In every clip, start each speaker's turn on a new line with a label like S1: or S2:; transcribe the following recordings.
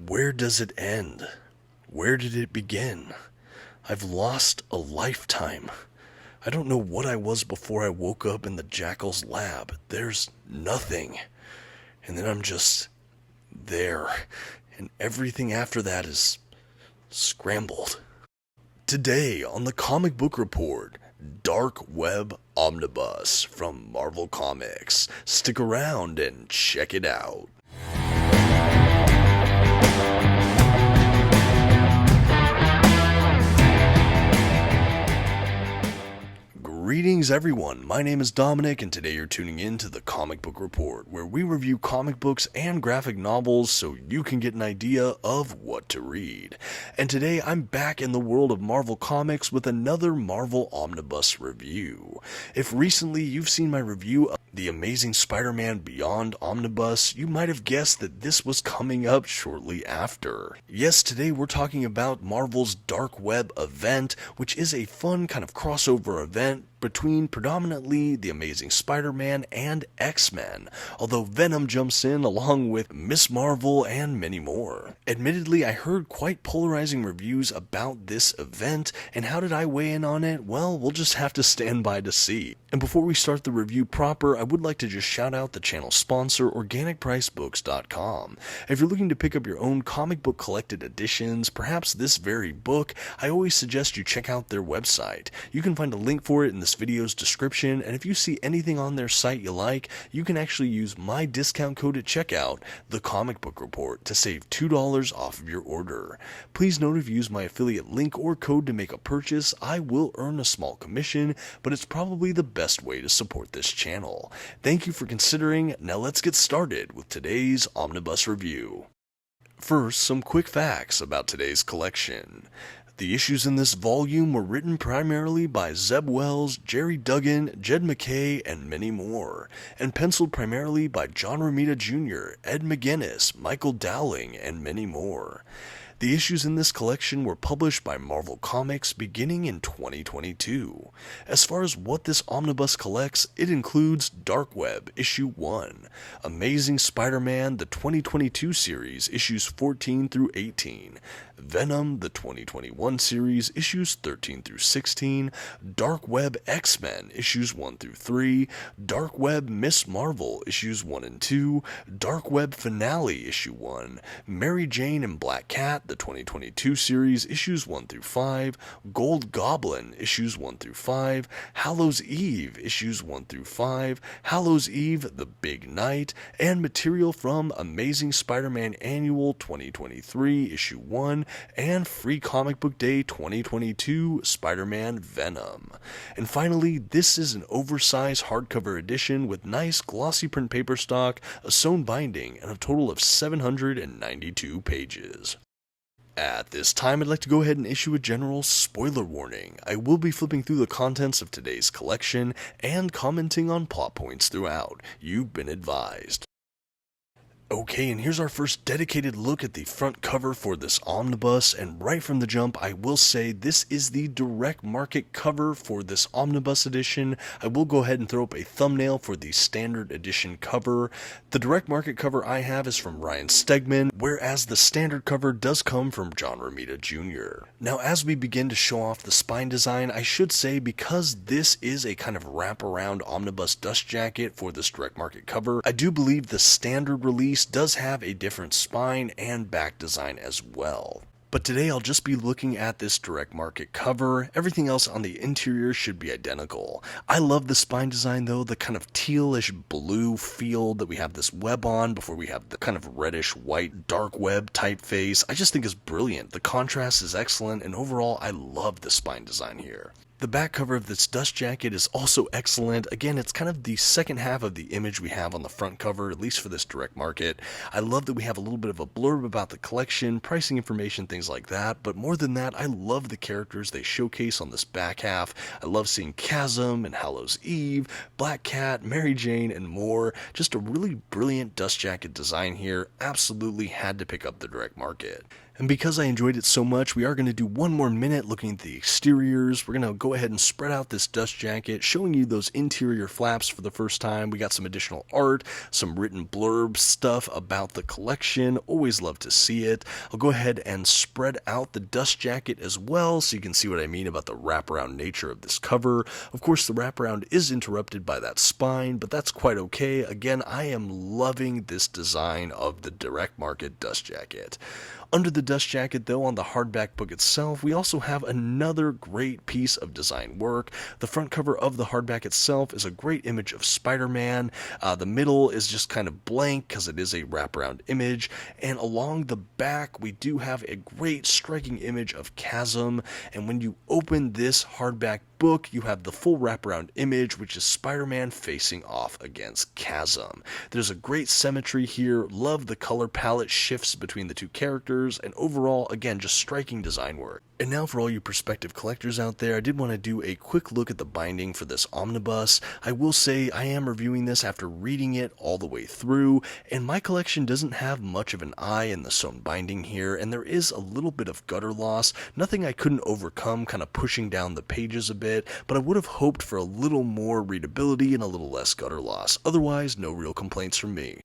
S1: Where does it end? Where did it begin? I've lost a lifetime. I don't know what I was before I woke up in the Jackal's lab. There's nothing. And then I'm just there. And everything after that is scrambled. Today on the Comic Book Report, Dark Web Omnibus from Marvel Comics. Stick around and check it out. Greetings everyone, my name is Dominic and today you're tuning in to the Comic Book Report, where we review comic books and graphic novels so you can get an idea of what to read. And today I'm back in the world of Marvel Comics with another Marvel Omnibus review. If recently you've seen my review of The Amazing Spider-Man Beyond Omnibus, you might have guessed that this was coming up shortly after. Yes, today we're talking about Marvel's Dark Web event, which is a fun kind of crossover event between predominantly The Amazing Spider-Man and X-Men, although Venom jumps in along with Miss Marvel and many more. Admittedly, I heard quite polarizing reviews about this event, and how did I weigh in on it? Well, we'll just have to stand by to see. And before we start the review proper, I would like to just shout out the channel sponsor, OrganicPriceBooks.com. If you're looking to pick up your own comic book collected editions, perhaps this very book, I always suggest you check out their website. You can find a link for it in this video's description, and if you see anything on their site you like, you can actually use my discount code at checkout, TheComicBookReport, to save $2 off of your order. Please note if you use my affiliate link or code to make a purchase, I will earn a small commission, but it's probably the best way to support this channel. Thank you for considering. Now let's get started with today's Omnibus review. First, some quick facts about today's collection. The issues in this volume were written primarily by Zeb Wells, Jerry Duggan, Jed MacKay, and many more, and penciled primarily by John Romita Jr., Ed McGuinness, Michael Dowling, and many more. The issues in this collection were published by Marvel Comics beginning in 2022. As far as what this omnibus collects, it includes Dark Web, Issue 1, Amazing Spider-Man, the 2022 series, Issues 14 through 18, Venom, the 2021 series, Issues 13 through 16, Dark Web X-Men, Issues 1 through 3, Dark Web Miss Marvel, Issues 1 and 2, Dark Web Finale, Issue 1, Mary Jane and Black Cat, the 2022 series, Issues 1 through 5, Gold Goblin, Issues 1 through 5, Hallows Eve, Issues 1 through 5, Hallows Eve, The Big Night, and material from Amazing Spider-Man Annual 2023, Issue 1, and Free Comic Book Day 2022, Spider-Man Venom. And finally, this is an oversized hardcover edition with nice glossy print paper stock, a sewn binding, and a total of 792 pages. At this time, I'd like to go ahead and issue a general spoiler warning. I will be flipping through the contents of today's collection and commenting on plot points throughout. You've been advised. Okay, and here's our first dedicated look at the front cover for this omnibus, and right from the jump I will say this is the direct market cover for this omnibus edition. I will go ahead and throw up a thumbnail for the standard edition cover. The direct market cover I have is from Ryan Stegman, whereas the standard cover does come from John Romita Jr. Now as we begin to show off the spine design, I should say because this is a kind of wraparound omnibus dust jacket for this direct market cover, I do believe the standard release does have a different spine and back design as well. But today I'll just be looking at this direct market cover. Everything else on the interior should be identical. I love the spine design though, the kind of tealish blue feel that we have this web on before we have the kind of reddish white dark web typeface. I just think is brilliant. The contrast is excellent, and overall I love the spine design here. The back cover of this dust jacket is also excellent. Again, it's kind of the second half of the image we have on the front cover, at least for this direct market. I love that we have a little bit of a blurb about the collection, pricing information, things like that, but more than that, I love the characters they showcase on this back half. I love seeing Chasm and Hallows Eve, Black Cat, Mary Jane, and more. Just a really brilliant dust jacket design here. Absolutely had to pick up the direct market. And because I enjoyed it so much, we are going to do one more minute looking at the exteriors. We're going to go ahead and spread out this dust jacket, showing you those interior flaps for the first time. We got some additional art, some written blurb stuff about the collection. Always love to see it. I'll go ahead and spread out the dust jacket as well, so you can see what I mean about the wraparound nature of this cover. Of course, the wraparound is interrupted by that spine, but that's quite okay. Again, I am loving this design of the direct market dust jacket. Under the dust jacket, though, on the hardback book itself, we also have another great piece of design work. The front cover of the hardback itself is a great image of Spider-Man. The middle is just kind of blank because it is a wraparound image. And along the back, we do have a great striking image of Chasm. And when you open this hardback book, you have the full wraparound image, which is Spider-Man facing off against Chasm. There's a great symmetry here. Love the color palette shifts between the two characters, and overall, again, just striking design work. And now for all you prospective collectors out there, I did want to do a quick look at the binding for this omnibus. I will say I am reviewing this after reading it all the way through, and my collection doesn't have much of an eye in the sewn binding here, and there is a little bit of gutter loss. Nothing I couldn't overcome, kind of pushing down the pages a bit, but I would have hoped for a little more readability and a little less gutter loss. Otherwise, no real complaints from me.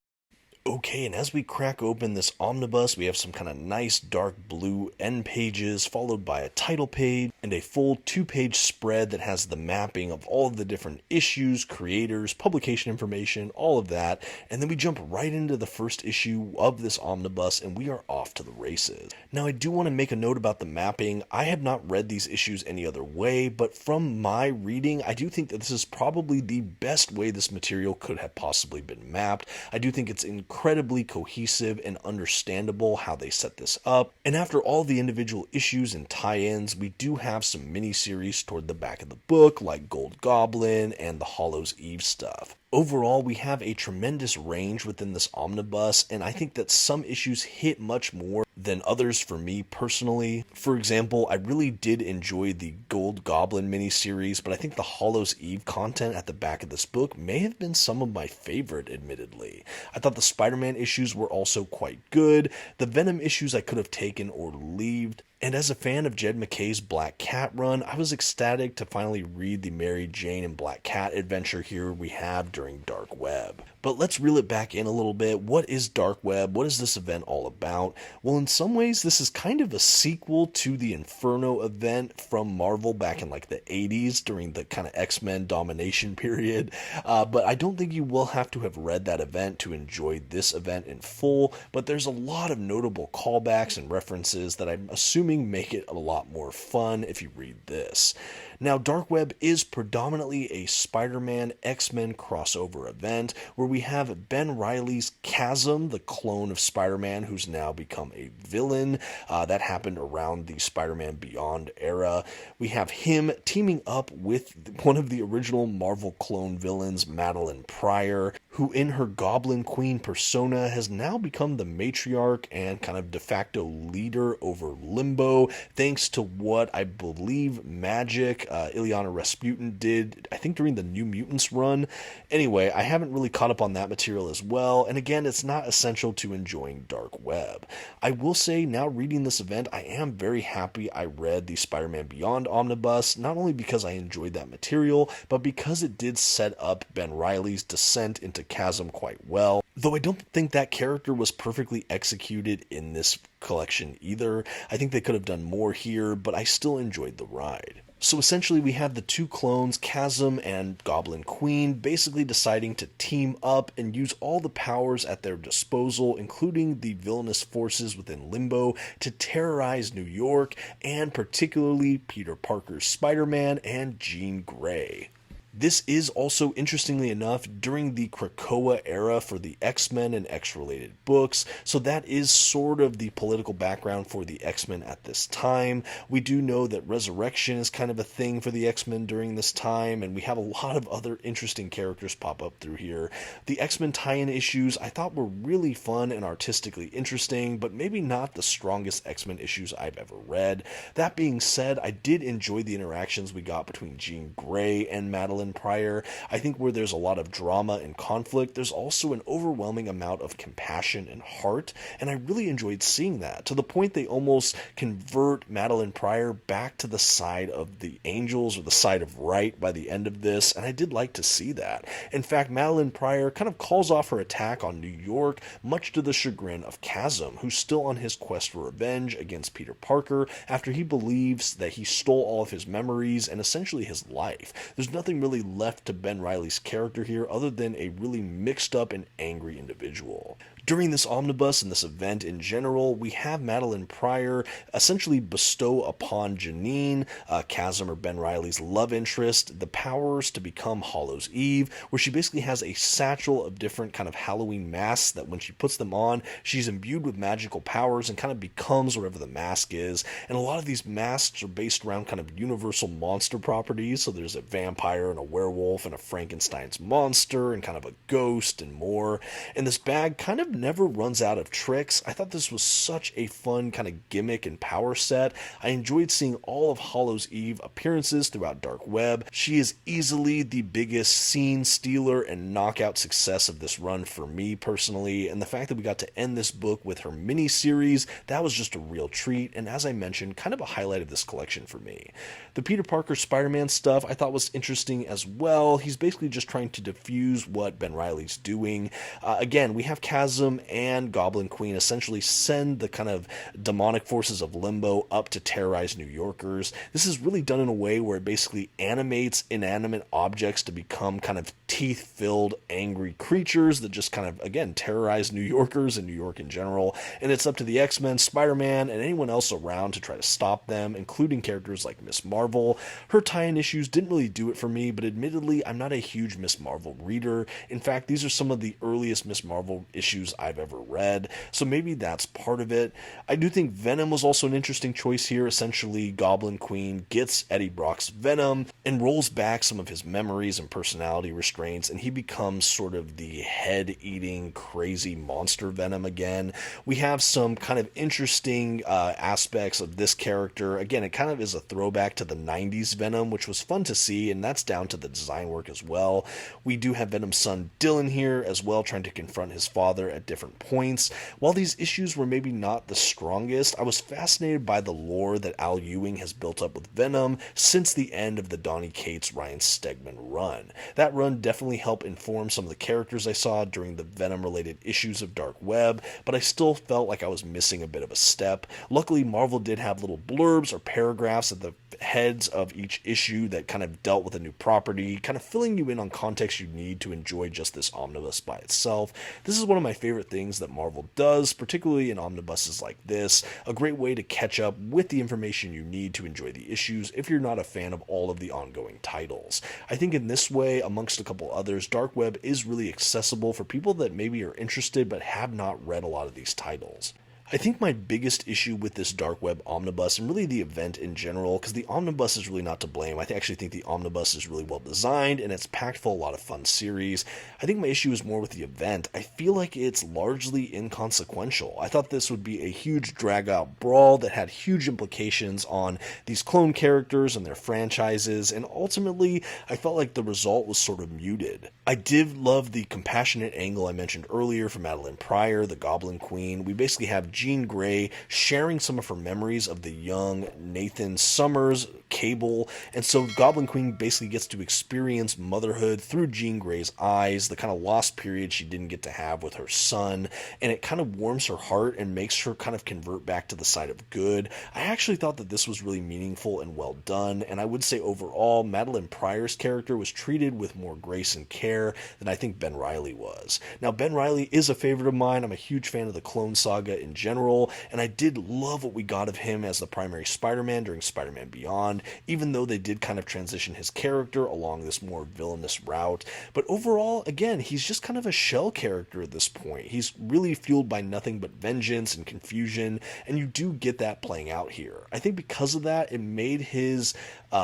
S1: Okay, and as we crack open this omnibus, we have some kind of nice dark blue end pages, followed by a title page, and a full 2-page spread that has the mapping of all of the different issues, creators, publication information, all of that, and then we jump right into the first issue of this omnibus, and we are off to the races. Now, I do want to make a note about the mapping. I have not read these issues any other way, but from my reading, I do think that this is probably the best way this material could have possibly been mapped. I do think it's incredibly cohesive and understandable how they set this up. And after all the individual issues and tie-ins, we do have some mini-series toward the back of the book, like Gold Goblin and the Hallows Eve stuff. Overall, we have a tremendous range within this omnibus, and I think that some issues hit much more than others for me personally. For example, I really did enjoy the Gold Goblin miniseries, but I think the Hallows Eve content at the back of this book may have been some of my favorite, admittedly. I thought the Spider-Man issues were also quite good. The Venom issues I could have taken or leaved. And as a fan of Jed MacKay's Black Cat run, I was ecstatic to finally read the Mary Jane and Black Cat adventure here we have during Dark Web. But let's reel it back in a little bit. What is Dark Web? What is this event all about? Well, in some ways, this is kind of a sequel to the Inferno event from Marvel back in like the 80s during the kind of X-Men domination period. But I don't think you will have to have read that event to enjoy this event in full. But there's a lot of notable callbacks and references that I'm assuming make it a lot more fun if you read this. Now, Dark Web is predominantly a Spider-Man X-Men crossover event where we have Ben Reilly's Chasm, the clone of Spider-Man who's now become a villain. That happened around the Spider-Man Beyond era. We have him teaming up with one of the original Marvel clone villains, Madeline Pryor, who in her Goblin Queen persona has now become the matriarch and kind of de facto leader over Limbo, thanks to what I believe Magic, Ilyana Rasputin did, I think during the New Mutants run. Anyway, I haven't really caught up on that material as well, and again, it's not essential to enjoying Dark Web. I will say, now reading this event, I am very happy I read the Spider-Man Beyond Omnibus, not only because I enjoyed that material, but because it did set up Ben Reilly's descent into Chasm quite well. Though I don't think that character was perfectly executed in this collection either. I think they could have done more here, but I still enjoyed the ride. So essentially we have the two clones, Chasm and Goblin Queen, basically deciding to team up and use all the powers at their disposal, including the villainous forces within Limbo, to terrorize New York, and particularly Peter Parker's Spider-Man and Jean Grey. This is also, interestingly enough, during the Krakoa era for the X-Men and X-related books, so that is sort of the political background for the X-Men at this time. We do know that resurrection is kind of a thing for the X-Men during this time, and we have a lot of other interesting characters pop up through here. The X-Men tie-in issues I thought were really fun and artistically interesting, but maybe not the strongest X-Men issues I've ever read. That being said, I did enjoy the interactions we got between Jean Grey and Madeline Madeline Pryor. I think where there's a lot of drama and conflict, there's also an overwhelming amount of compassion and heart, and I really enjoyed seeing that, to the point they almost convert Madeline Pryor back to the side of the angels, or the side of right, by the end of this, and I did like to see that. In fact, Madeline Pryor kind of calls off her attack on New York, much to the chagrin of Chasm, who's still on his quest for revenge against Peter Parker after he believes that he stole all of his memories and essentially his life. There's nothing really left to Ben Reilly's character here other than a really mixed up and angry individual. During this omnibus and this event in general, we have Madeline Pryor essentially bestow upon Janine, Chasm or Ben Reilly's love interest, the powers to become Hallows' Eve, where she basically has a satchel of different kind of Halloween masks that when she puts them on, she's imbued with magical powers and kind of becomes whatever the mask is. And a lot of these masks are based around kind of universal monster properties, so there's a vampire and a werewolf and a Frankenstein's monster and kind of a ghost and more. And this bag kind of never runs out of tricks. I thought this was such a fun kind of gimmick and power set. I enjoyed seeing all of Hallows' Eve appearances throughout Dark Web. She is easily the biggest scene stealer and knockout success of this run for me personally, and the fact that we got to end this book with her mini-series, that was just a real treat, and as I mentioned, kind of a highlight of this collection for me. The Peter Parker Spider-Man stuff I thought was interesting as well. He's basically just trying to defuse what Ben Reilly's doing. Again, we have Chasm and Goblin Queen essentially send the kind of demonic forces of Limbo up to terrorize New Yorkers. This is really done in a way where it basically animates inanimate objects to become kind of teeth-filled, angry creatures that just kind of, again, terrorize New Yorkers and New York in general. And it's up to the X-Men, Spider-Man, and anyone else around to try to stop them, including characters like Miss Marvel. Her tie-in issues didn't really do it for me, but admittedly, I'm not a huge Miss Marvel reader. In fact, these are some of the earliest Miss Marvel issues I've ever read, so maybe that's part of it. I do think Venom was also an interesting choice here. Essentially, Goblin Queen gets Eddie Brock's Venom and rolls back some of his memories and personality restraints, and he becomes sort of the head-eating, crazy monster Venom again. We have some kind of interesting aspects of this character. Again, it kind of is a throwback to the 90s Venom, which was fun to see, and that's down to the design work as well. We do have Venom's son Dylan here as well, trying to confront his father at different points. While these issues were maybe not the strongest, I was fascinated by the lore that Al Ewing has built up with Venom since the end of the Donny Cates Ryan Stegman run. That run definitely helped inform some of the characters I saw during the Venom-related issues of Dark Web, but I still felt like I was missing a bit of a step. Luckily, Marvel did have little blurbs or paragraphs at the heads of each issue that kind of dealt with a new property, kind of filling you in on context you need to enjoy just this omnibus by itself. This is one of my favorite things that Marvel does, particularly in omnibuses like this. A great way to catch up with the information you need to enjoy the issues if you're not a fan of all of the ongoing titles. I think in this way, amongst a couple others, Dark Web is really accessible for people that maybe are interested but have not read a lot of these titles. I think my biggest issue with this Dark Web omnibus, and really the event in general, because the omnibus is really not to blame. I actually think the omnibus is really well designed, and it's packed full of a lot of fun series. I think my issue is more with the event. I feel like it's largely inconsequential. I thought this would be a huge drag-out brawl that had huge implications on these clone characters and their franchises, and ultimately, I felt like the result was sort of muted. I did love the compassionate angle I mentioned earlier from Madeline Pryor, the Goblin Queen. We basically have Jean Grey sharing some of her memories of the young Nathan Summers, Cable, and so Goblin Queen basically gets to experience motherhood through Jean Grey's eyes, the kind of lost period she didn't get to have with her son, and it kind of warms her heart and makes her kind of convert back to the side of good. I actually thought that this was really meaningful and well done, and I would say overall, Madeline Pryor's character was treated with more grace and care than I think Ben Reilly was. Now, Ben Reilly is a favorite of mine. I'm a huge fan of the Clone Saga in general, and I did love what we got of him as the primary Spider-Man during Spider-Man Beyond, even though they did kind of transition his character along this more villainous route. But overall, again, he's just kind of a shell character at this point. He's really fueled by nothing but vengeance and confusion, and you do get that playing out here. I think because of that, it made his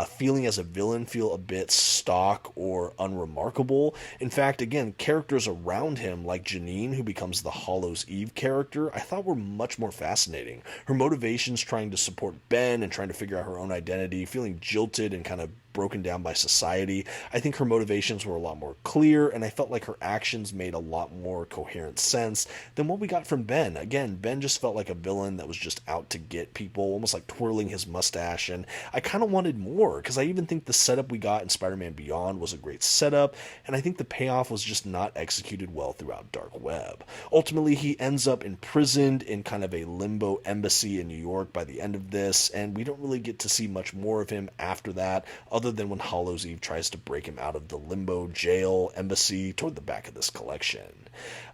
S1: feeling as a villain feel a bit stock or unremarkable. In fact, again, characters around him, like Janine, who becomes the Hallows' Eve character, I thought were much more fascinating. Her motivations trying to support Ben and trying to figure out her own identity, feeling jilted and kind of broken down by society. I think her motivations were a lot more clear, and I felt like her actions made a lot more coherent sense than what we got from Ben. Again, Ben just felt like a villain that was just out to get people, almost like twirling his mustache, and I kind of wanted more, because I even think the setup we got in Spider-Man Beyond was a great setup, and I think the payoff was just not executed well throughout Dark Web. Ultimately, he ends up imprisoned in kind of a limbo embassy in New York by the end of this, and we don't really get to see much more of him after that, other than when Hallows' Eve tries to break him out of the limbo jail embassy toward the back of this collection.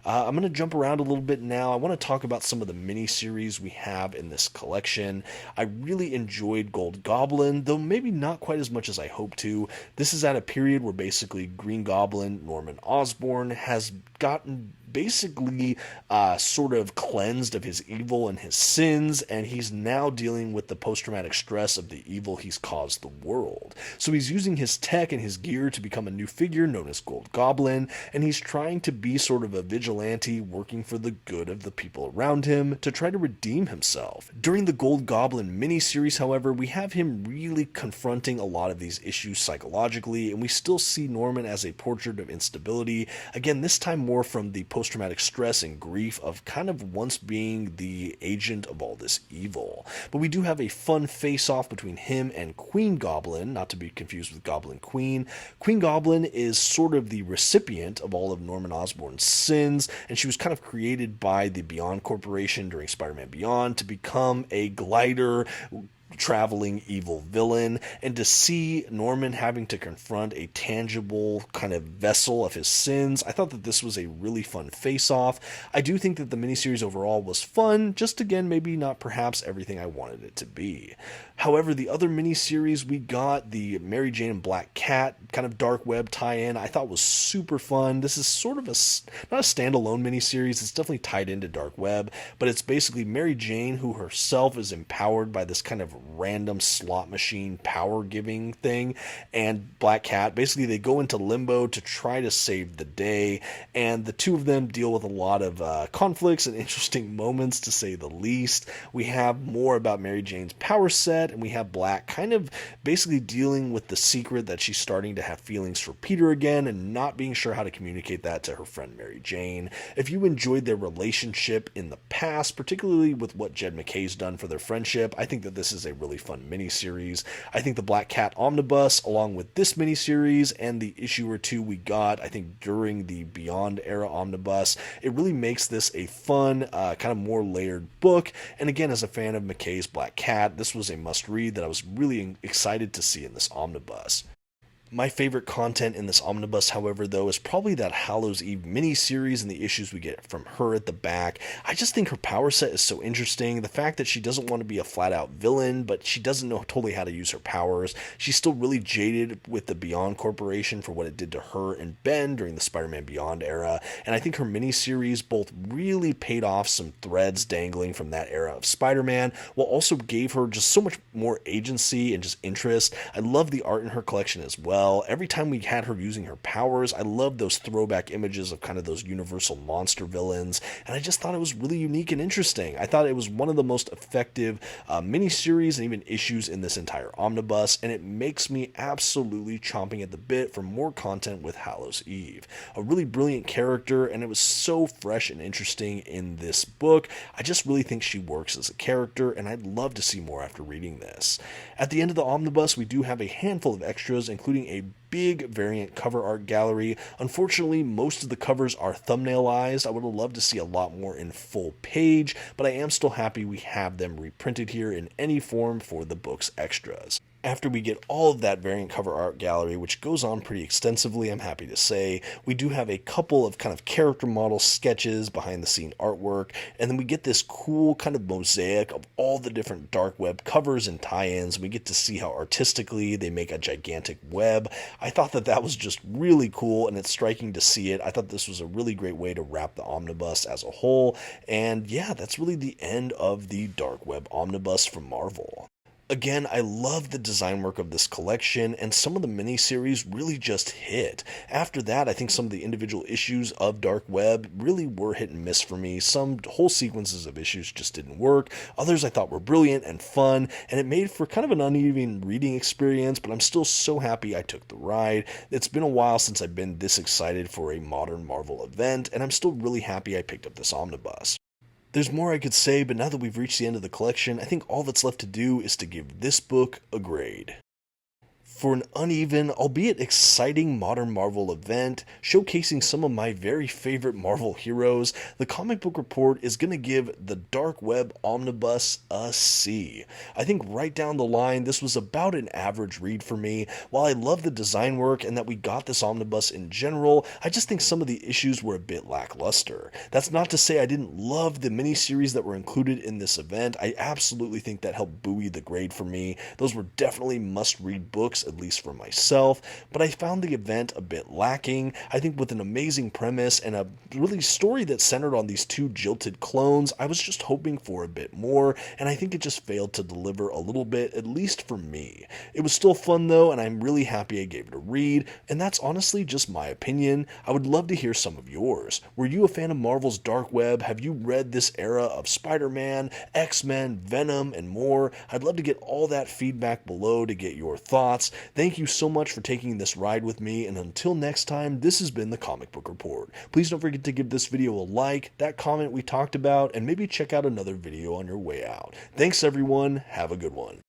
S1: I'm going to jump around a little bit now. I want to talk about some of the miniseries we have in this collection. I really enjoyed Gold Goblin, though maybe not quite as much as I hoped to. This is at a period where basically Green Goblin, Norman Osborn, has gotten basically sort of cleansed of his evil and his sins, and he's now dealing with the post-traumatic stress of the evil he's caused the world. So he's using his tech and his gear to become a new figure known as Gold Goblin, and he's trying to be sort of a vigilante working for the good of the people around him to try to redeem himself. During the Gold Goblin miniseries, however, we have him really confronting a lot of these issues psychologically, and we still see Norman as a portrait of instability, again this time more from the post-traumatic stress and grief of kind of once being the agent of all this evil. But we do have a fun face-off between him and Queen Goblin, not to be confused with Goblin Queen. Queen Goblin is sort of the recipient of all of Norman Osborn's sins, and she was kind of created by the Beyond Corporation during Spider-Man Beyond to become a glider, traveling evil villain, and to see Norman having to confront a tangible kind of vessel of his sins, I thought that this was a really fun face-off. I do think that the miniseries overall was fun, just again maybe not perhaps everything I wanted it to be. However, the other miniseries we got, the Mary Jane and Black Cat kind of Dark Web tie-in, I thought was super fun. This is sort of not a standalone miniseries, it's definitely tied into Dark Web, but it's basically Mary Jane who herself is empowered by this kind of random slot machine power giving thing, and Black Cat. Basically they go into limbo to try to save the day, and the two of them deal with a lot of conflicts and interesting moments, to say the least. We have more about Mary Jane's power set, and we have Black kind of basically dealing with the secret that she's starting to have feelings for Peter again and not being sure how to communicate that to her friend Mary Jane. If you enjoyed their relationship in the past, particularly with what Jed MacKay's done for their friendship, I think that this is a really fun miniseries. I think the Black Cat Omnibus, along with this miniseries and the issue or two we got, I think during the Beyond era Omnibus, it really makes this a fun, kind of more layered book. And again, as a fan of MacKay's Black Cat, this was a must-read that I was really excited to see in this omnibus. My favorite content in this omnibus, however, though, is probably that Hallows' Eve mini-series and the issues we get from her at the back. I just think her power set is so interesting. The fact that she doesn't want to be a flat-out villain, but she doesn't know totally how to use her powers. She's still really jaded with the Beyond Corporation for what it did to her and Ben during the Spider-Man Beyond era, and I think her mini-series both really paid off some threads dangling from that era of Spider-Man, while also gave her just so much more agency and just interest. I love the art in her collection as well. Every time we had her using her powers, I loved those throwback images of kind of those Universal monster villains, and I just thought it was really unique and interesting. I thought it was one of the most effective miniseries and even issues in this entire omnibus, and it makes me absolutely chomping at the bit for more content with Hallows' Eve. A really brilliant character, and it was so fresh and interesting in this book. I just really think she works as a character, and I'd love to see more after reading this. At the end of the omnibus, we do have a handful of extras, including a big variant cover art gallery. Unfortunately, most of the covers are thumbnailized. I would have loved to see a lot more in full page, but I am still happy we have them reprinted here in any form for the book's extras. After we get all of that variant cover art gallery, which goes on pretty extensively, I'm happy to say, we do have a couple of kind of character model sketches, behind the scene artwork, and then we get this cool kind of mosaic of all the different Dark Web covers and tie-ins. We get to see how artistically they make a gigantic web. I thought that that was just really cool, and it's striking to see it. I thought this was a really great way to wrap the omnibus as a whole, and yeah, that's really the end of the Dark Web omnibus from Marvel. Again, I love the design work of this collection, and some of the miniseries really just hit. After that, I think some of the individual issues of Dark Web really were hit and miss for me. Some whole sequences of issues just didn't work. Others I thought were brilliant and fun, and it made for kind of an uneven reading experience, but I'm still so happy I took the ride. It's been a while since I've been this excited for a modern Marvel event, and I'm still really happy I picked up this omnibus. There's more I could say, but now that we've reached the end of the collection, I think all that's left to do is to give this book a grade. For an uneven, albeit exciting modern Marvel event, showcasing some of my very favorite Marvel heroes, the Comic Book Report is going to give the Dark Web Omnibus a C. I think right down the line, this was about an average read for me. While I love the design work and that we got this omnibus in general, I just think some of the issues were a bit lackluster. That's not to say I didn't love the miniseries that were included in this event. I absolutely think that helped buoy the grade for me. Those were definitely must-read books, at least for myself, but I found the event a bit lacking. I think with an amazing premise and a really story that centered on these two jilted clones, I was just hoping for a bit more, and I think it just failed to deliver a little bit, at least for me. It was still fun though, and I'm really happy I gave it a read, and that's honestly just my opinion. I would love to hear some of yours. Were you a fan of Marvel's Dark Web? Have you read this era of Spider-Man, X-Men, Venom, and more? I'd love to get all that feedback below to get your thoughts. Thank you so much for taking this ride with me, and until next time, this has been the Comic Book Report. Please don't forget to give this video a like, that comment we talked about, and maybe check out another video on your way out. Thanks everyone, have a good one.